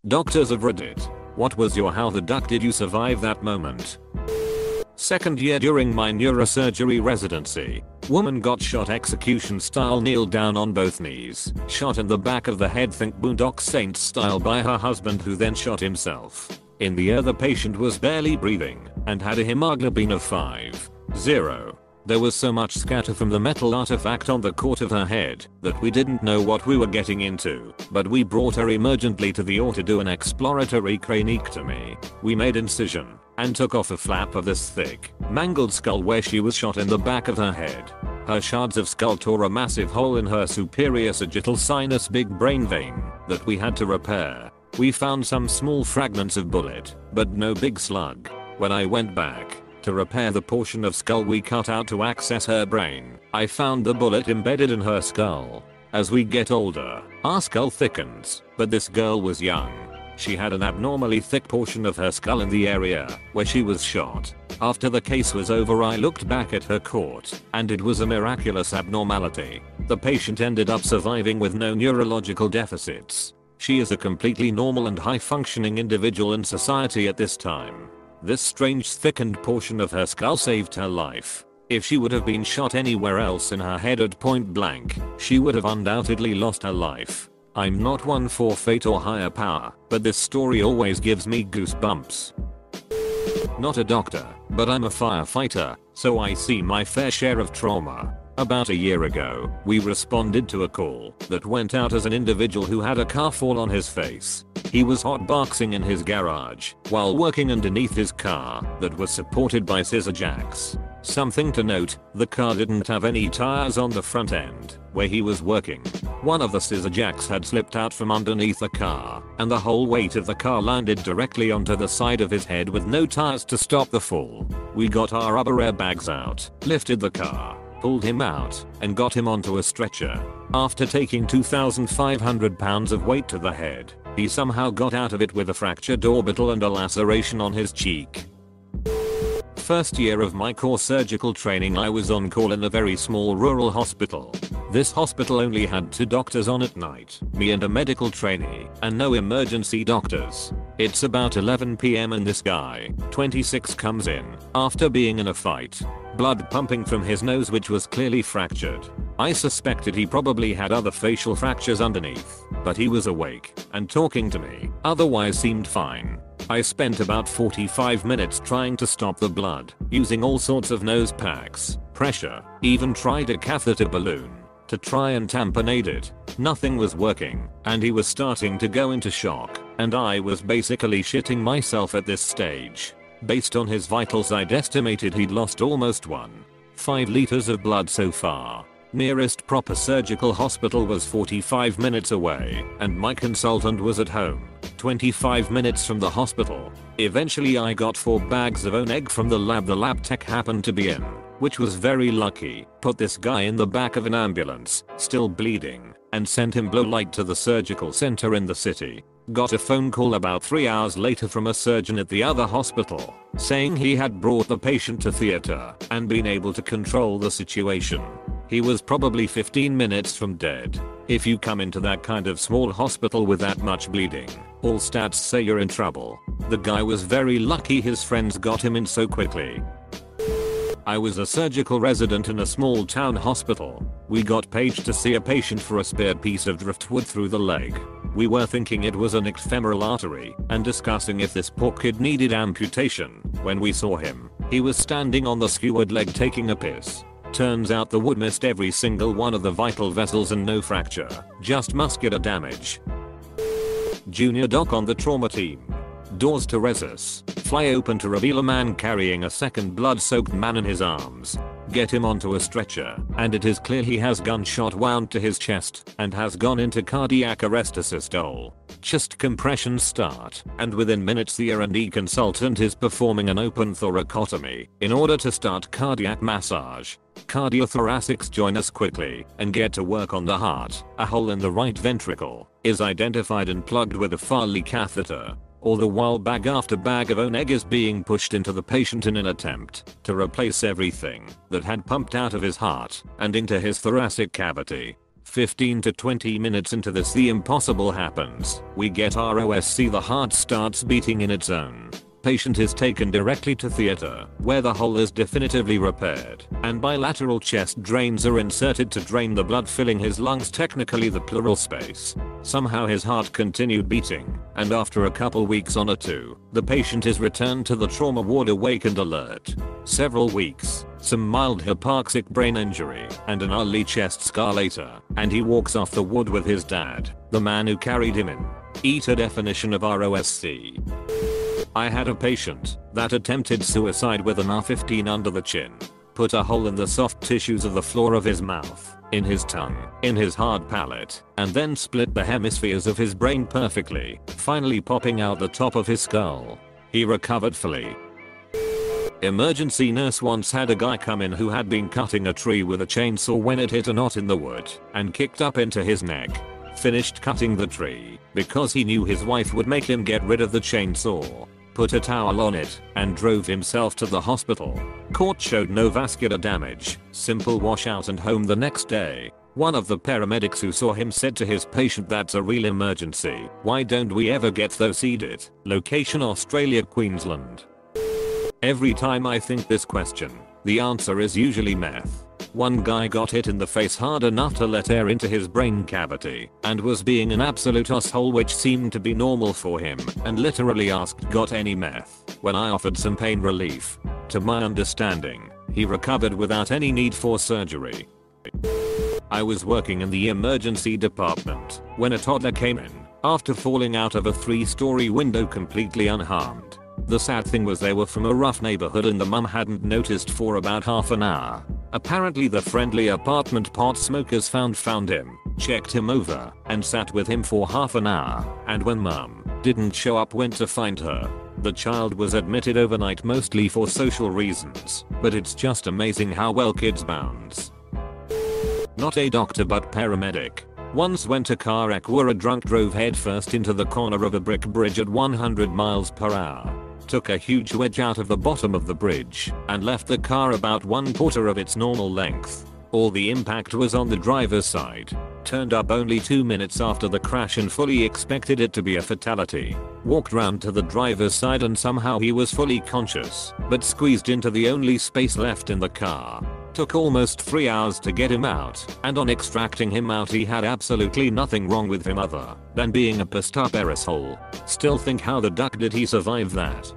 Doctors of Reddit. What was your how the duck did you survive that moment? Second year during my neurosurgery residency. Woman got shot execution style, kneeled down on both knees. Shot in the back of the head, think Boondock Saints style, by her husband, who then shot himself. In the ear the patient was barely breathing and had a hemoglobin of 5.0. There was so much scatter from the metal artifact on the court of her head that we didn't know what we were getting into, but we brought her emergently to the OR to do an exploratory craniectomy. We made incision and took off a flap of this thick, mangled skull where she was shot in the back of her head. Her shards of skull tore a massive hole in her superior sagittal sinus big brain vein that we had to repair. We found some small fragments of bullet, but no big slug. When I went back to repair the portion of skull we cut out to access her brain, I found the bullet embedded in her skull. As we get older, our skull thickens, but this girl was young. She had an abnormally thick portion of her skull in the area where she was shot. After the case was over, I looked back at her court, and it was a miraculous abnormality. The patient ended up surviving with no neurological deficits. She is a completely normal and high-functioning individual in society at this time. This strange thickened portion of her skull saved her life. If she would have been shot anywhere else in her head at point blank, she would have undoubtedly lost her life. I'm not one for fate or higher power, but this story always gives me goosebumps. Not a doctor, but I'm a firefighter, so I see my fair share of trauma. About a year ago, we responded to a call that went out as an individual who had a car fall on his face. He was hotboxing in his garage while working underneath his car that was supported by scissor jacks. Something to note, the car didn't have any tires on the front end where he was working. One of the scissor jacks had slipped out from underneath the car, and the whole weight of the car landed directly onto the side of his head with no tires to stop the fall. We got our rubber airbags out, lifted the car, pulled him out, and got him onto a stretcher. After taking 2,500 pounds of weight to the head, he somehow got out of it with a fractured orbital and a laceration on his cheek. First year of my core surgical training, I was on call in a very small rural hospital. This hospital only had 2 doctors on at night, me and a medical trainee, and no emergency doctors. It's about 11 PM and this guy, 26, comes in after being in a fight. Blood pumping from his nose, which was clearly fractured. I suspected he probably had other facial fractures underneath, but he was awake and talking to me, otherwise seemed fine. I spent about 45 minutes trying to stop the blood, using all sorts of nose packs, pressure, even tried a catheter balloon to try and tamponade it. Nothing was working, and he was starting to go into shock, and I was basically shitting myself at this stage. Based on his vitals, I'd estimated he'd lost almost 1.5 liters of blood so far. Nearest proper surgical hospital was 45 minutes away, and my consultant was at home, 25 minutes from the hospital. Eventually I got 4 bags of own egg from the lab tech happened to be in, which was very lucky. Put this guy in the back of an ambulance, still bleeding, and sent him blow light to the surgical center in the city. Got a phone call about 3 hours later from a surgeon at the other hospital, saying he had brought the patient to theater and been able to control the situation. He was probably 15 minutes from dead. If you come into that kind of small hospital with that much bleeding, all stats say you're in trouble. The guy was very lucky his friends got him in so quickly. I was a surgical resident in a small town hospital. We got paged to see a patient for a spared piece of driftwood through the leg. We were thinking it was a nicked femoral artery and discussing if this poor kid needed amputation. When we saw him, he was standing on the skewered leg taking a piss. Turns out the wood missed every single one of the vital vessels and no fracture, just muscular damage. Junior doc on the trauma team. Doors to resus fly open to reveal a man carrying a second blood-soaked man in his arms. Get him onto a stretcher, and it is clear he has gunshot wound to his chest and has gone into cardiac arrest systole. Chest compressions start, and within minutes the R&D consultant is performing an open thoracotomy in order to start cardiac massage. Cardiothoracics join us quickly and get to work on the heart. A hole in the right ventricle is identified and plugged with a Farley catheter. All the while bag after bag of own egg is being pushed into the patient in an attempt to replace everything that had pumped out of his heart and into his thoracic cavity. 15 to 20 minutes into this, the impossible happens. We get ROSC, the heart starts beating in its own. Patient is taken directly to theater, where the hole is definitively repaired, and bilateral chest drains are inserted to drain the blood filling his lungs, technically the pleural space. Somehow his heart continued beating, and after a couple weeks on a 2, the patient is returned to the trauma ward awake and alert. Several weeks, some mild hypoxic brain injury, and an early chest scar later, and he walks off the ward with his dad, the man who carried him in. Eat a definition of ROSC. I had a patient that attempted suicide with an R15 under the chin. Put a hole in the soft tissues of the floor of his mouth, in his tongue, in his hard palate, and then split the hemispheres of his brain perfectly, finally popping out the top of his skull. He recovered fully. Emergency nurse once had a guy come in who had been cutting a tree with a chainsaw when it hit a knot in the wood and kicked up into his neck. Finished cutting the tree because he knew his wife would make him get rid of the chainsaw. Put a towel on it and drove himself to the hospital. Court showed no vascular damage, simple washout and home the next day. One of the paramedics who saw him said to his patient, "That's a real emergency. Why don't we ever get those seeded?" Location: Australia, Queensland. Every time I think this question, the answer is usually meth. One guy got hit in the face hard enough to let air into his brain cavity and was being an absolute asshole, which seemed to be normal for him, and literally asked, "Got any meth?" when I offered some pain relief. To my understanding, he recovered without any need for surgery. I was working in the emergency department when a toddler came in after falling out of a 3-story window completely unharmed. The sad thing was they were from a rough neighborhood and the mum hadn't noticed for about half an hour. Apparently the friendly apartment pot smokers found him, checked him over, and sat with him for half an hour, and when mum didn't show up, went to find her. The child was admitted overnight, mostly for social reasons, but it's just amazing how well kids bounce. Not a doctor but paramedic. Once went a car wreck where a drunk drove headfirst into the corner of a brick bridge at 100 miles per hour. Took a huge wedge out of the bottom of the bridge and left the car about 1/4 of its normal length. All the impact was on the driver's side. Turned up only 2 minutes after the crash and fully expected it to be a fatality. Walked round to the driver's side and somehow he was fully conscious, but squeezed into the only space left in the car. Took almost 3 hours to get him out, and on extracting him out he had absolutely nothing wrong with him other than being a pissed up asshole. Still think, how the duck did he survive that?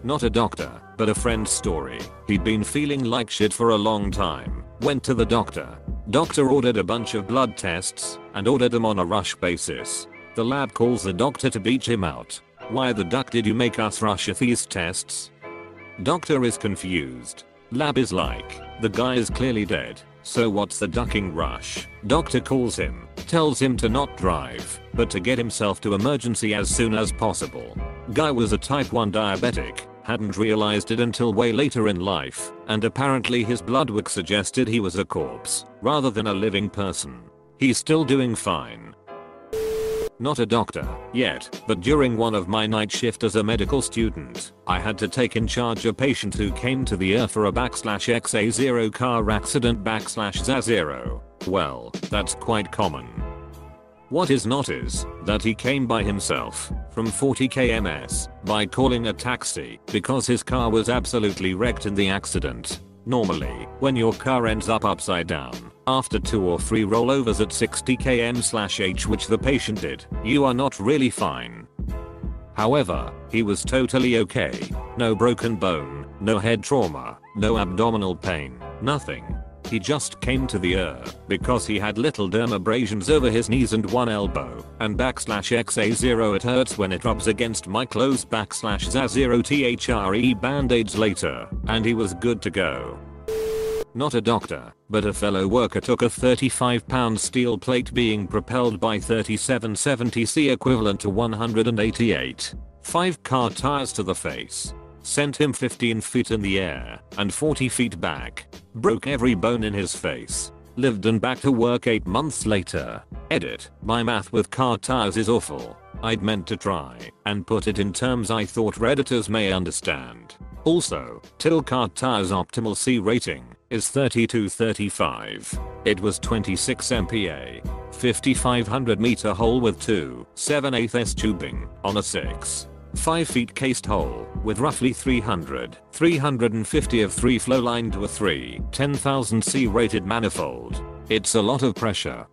Not a doctor, but a friend's story. He'd been feeling like shit for a long time. Went to the doctor. Doctor ordered a bunch of blood tests and ordered them on a rush basis. The lab calls the doctor to beach him out. "Why the duck did you make us rush these tests?" Doctor is confused. Lab is like, "The guy is clearly dead, so what's the ducking rush?" Doctor calls him, tells him to not drive, but to get himself to emergency as soon as possible. Guy was a type 1 diabetic, hadn't realized it until way later in life, and apparently his blood work suggested he was a corpse, rather than a living person. He's still doing fine. Not a doctor yet, but during one of my night shift as a medical student, I had to take in charge a patient who came to the ER for a /XA0 car accident /ZA0. Well, that's quite common. What is not is that he came by himself from 40 kms by calling a taxi because his car was absolutely wrecked in the accident. Normally, when your car ends up upside down, after 2 or 3 rollovers at 60 km/h, which the patient did, you are not really fine. However, he was totally okay. No broken bone, no head trauma, no abdominal pain, nothing. He just came to the ER because he had little dermabrasions over his knees and one elbow, and /XA0 it hurts when it rubs against my clothes /ZA0 THRE band-aids later, and he was good to go. Not a doctor, but a fellow worker took a 35-pound steel plate being propelled by 3770C equivalent to 188. 5 car tires to the face. Sent him 15 feet in the air and 40 feet back. Broke every bone in his face. Lived and back to work 8 months later. Edit. My math with car tires is awful. I'd meant to try and put it in terms I thought redditors may understand. Also, till car tires optimal C rating. is 3235. It was 26 MPa. 5500 meter hole with 2 7/8 tubing on a 5 feet cased hole with roughly 350 of 3 flow line to a 10,000 C rated manifold. It's a lot of pressure.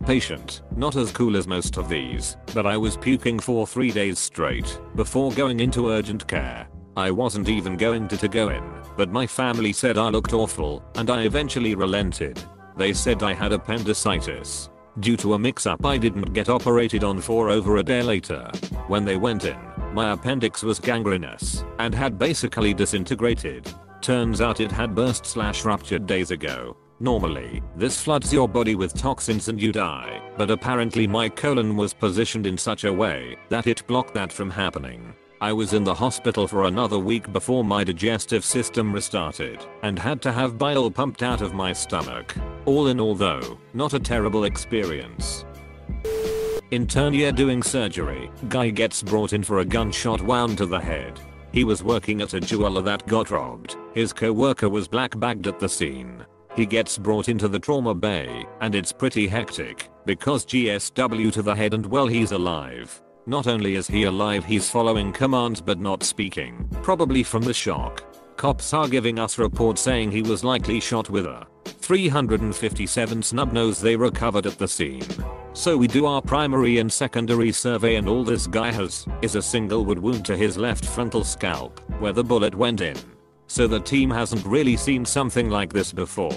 Patient, not as cool as most of these, but I was puking for 3 days straight before going into urgent care. I wasn't even going to go in, but my family said I looked awful, and I eventually relented. They said I had appendicitis. Due to a mix-up, I didn't get operated on for over a day later. When they went in, my appendix was gangrenous and had basically disintegrated. Turns out it had burst/ruptured days ago. Normally, this floods your body with toxins and you die, but apparently my colon was positioned in such a way that it blocked that from happening. I was in the hospital for another week before my digestive system restarted and had to have bile pumped out of my stomach. All in all though, not a terrible experience. Intern year doing surgery, guy gets brought in for a gunshot wound to the head. He was working at a jeweler that got robbed. His co-worker was black bagged at the scene. He gets brought into the trauma bay, and it's pretty hectic, because GSW to the head and well he's alive. Not only is he alive, he's following commands but not speaking, probably from the shock. Cops are giving us reports saying he was likely shot with a 357 snub nose they recovered at the scene. So we do our primary and secondary survey and all this guy has is a single wood wound to his left frontal scalp, where the bullet went in. So the team hasn't really seen something like this before.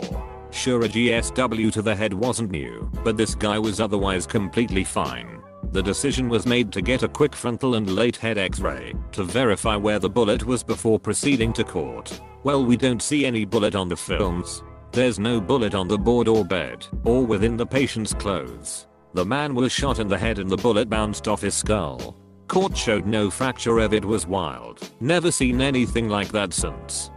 Sure, a GSW to the head wasn't new, but this guy was otherwise completely fine. The decision was made to get a quick frontal and late head x-ray to verify where the bullet was before proceeding to court. Well, we don't see any bullet on the films. There's no bullet on the board or bed, or within the patient's clothes. The man was shot in the head and the bullet bounced off his skull. Court showed no fracture of it. Was wild. Never seen anything like that since.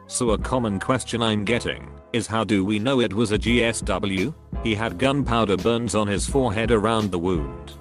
So a common question I'm getting is, how do we know it was a GSW? He had gunpowder burns on his forehead around the wound.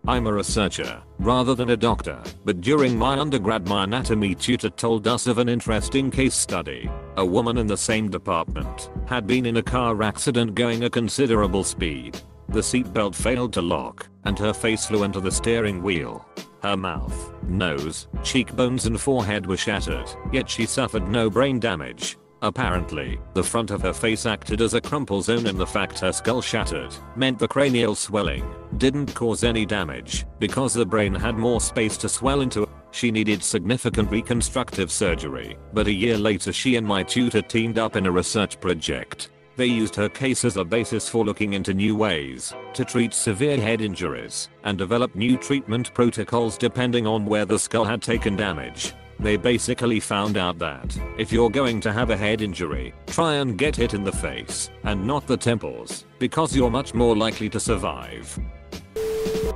I'm a researcher rather than a doctor, but during my undergrad my anatomy tutor told us of an interesting case study. A woman in the same department had been in a car accident going a considerable speed. The seatbelt failed to lock, and her face flew into the steering wheel. Her mouth, nose, cheekbones and forehead were shattered, yet she suffered no brain damage. Apparently, the front of her face acted as a crumple zone, and the fact her skull shattered meant the cranial swelling didn't cause any damage because the brain had more space to swell into. She needed significant reconstructive surgery, but a year later she and my tutor teamed up in a research project. They used her case as a basis for looking into new ways to treat severe head injuries and develop new treatment protocols depending on where the skull had taken damage. They basically found out that if you're going to have a head injury, try and get hit in the face and not the temples, because you're much more likely to survive.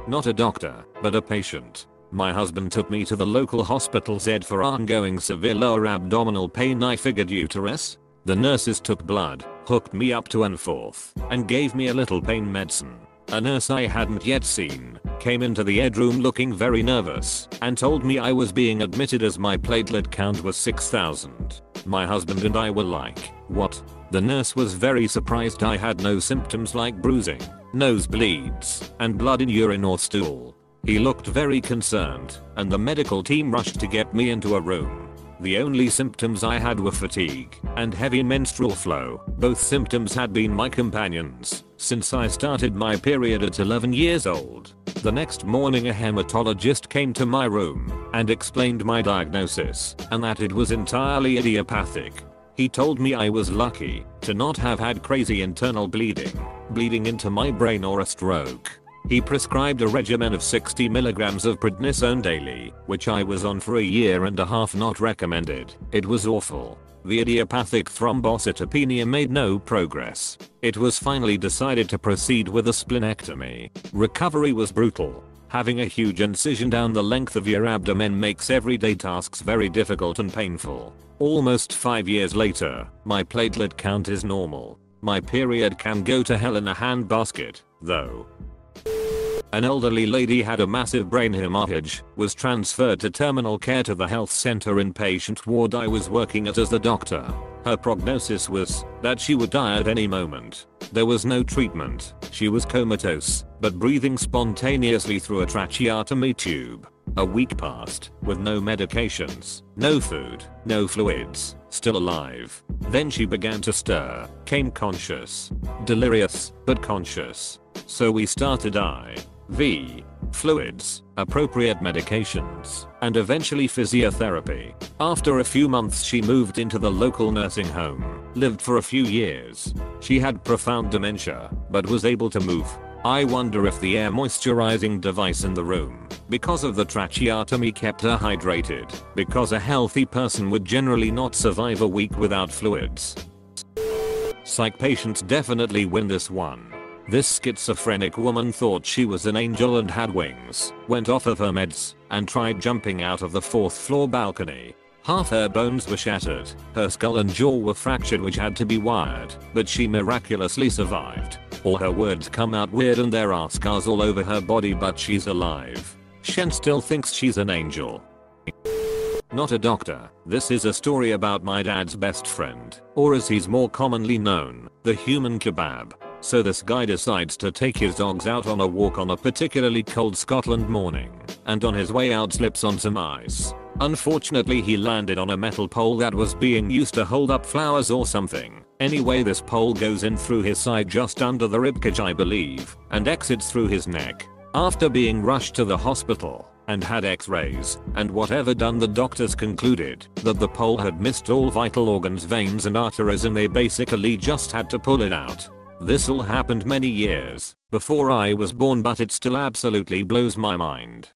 Not a doctor, but a patient. My husband took me to the local hospital, said for ongoing severe lower abdominal pain I figured uterus. The nurses took blood, hooked me up to and forth, and gave me a little pain medicine. A nurse I hadn't yet seen came into the ed room looking very nervous and told me I was being admitted as my platelet count was 6,000. My husband and I were like, what? The nurse was very surprised I had no symptoms like bruising, nosebleeds, and blood in urine or stool. He looked very concerned, and the medical team rushed to get me into a room. The only symptoms I had were fatigue and heavy menstrual flow. Both symptoms had been my companions since I started my period at 11 years old. The next morning a hematologist came to my room and explained my diagnosis and that it was entirely idiopathic. He told me I was lucky to not have had crazy internal bleeding into my brain or a stroke. He prescribed a regimen of 60 mg of prednisone daily, which I was on for a year and a half. Not recommended. It was awful. The idiopathic thrombocytopenia made no progress. It was finally decided to proceed with a splenectomy. Recovery was brutal. Having a huge incision down the length of your abdomen makes everyday tasks very difficult and painful. Almost 5 years later, my platelet count is normal. My period can go to hell in a handbasket, though. An elderly lady had a massive brain hemorrhage, was transferred to terminal care to the health center inpatient ward I was working at as the doctor. Her prognosis was that she would die at any moment. There was no treatment. She was comatose, but breathing spontaneously through a tracheotomy tube. A week passed, with no medications, no food, no fluids, still alive. Then she began to stir, came conscious. Delirious, but conscious. So we started IV fluids, appropriate medications, and eventually physiotherapy. After a few months she moved into the local nursing home, lived for a few years. She had profound dementia, but was able to move. I wonder if the air moisturizing device in the room, because of the tracheotomy, kept her hydrated, because a healthy person would generally not survive a week without fluids. Psych patients definitely win this one. This schizophrenic woman thought she was an angel and had wings, went off of her meds, and tried jumping out of the 4th floor balcony. Half her bones were shattered, her skull and jaw were fractured which had to be wired, but she miraculously survived. All her words come out weird and there are scars all over her body, but she's alive. Shen still thinks she's an angel. Not a doctor. This is a story about my dad's best friend, or as he's more commonly known, the human kebab. So this guy decides to take his dogs out on a walk on a particularly cold Scotland morning, and on his way out slips on some ice. Unfortunately he landed on a metal pole that was being used to hold up flowers or something. Anyway, this pole goes in through his side just under the ribcage I believe, and exits through his neck. After being rushed to the hospital and had x-rays and whatever done, the doctors concluded that the pole had missed all vital organs, veins and arteries, and they basically just had to pull it out. This all happened many years before I was born, but it still absolutely blows my mind.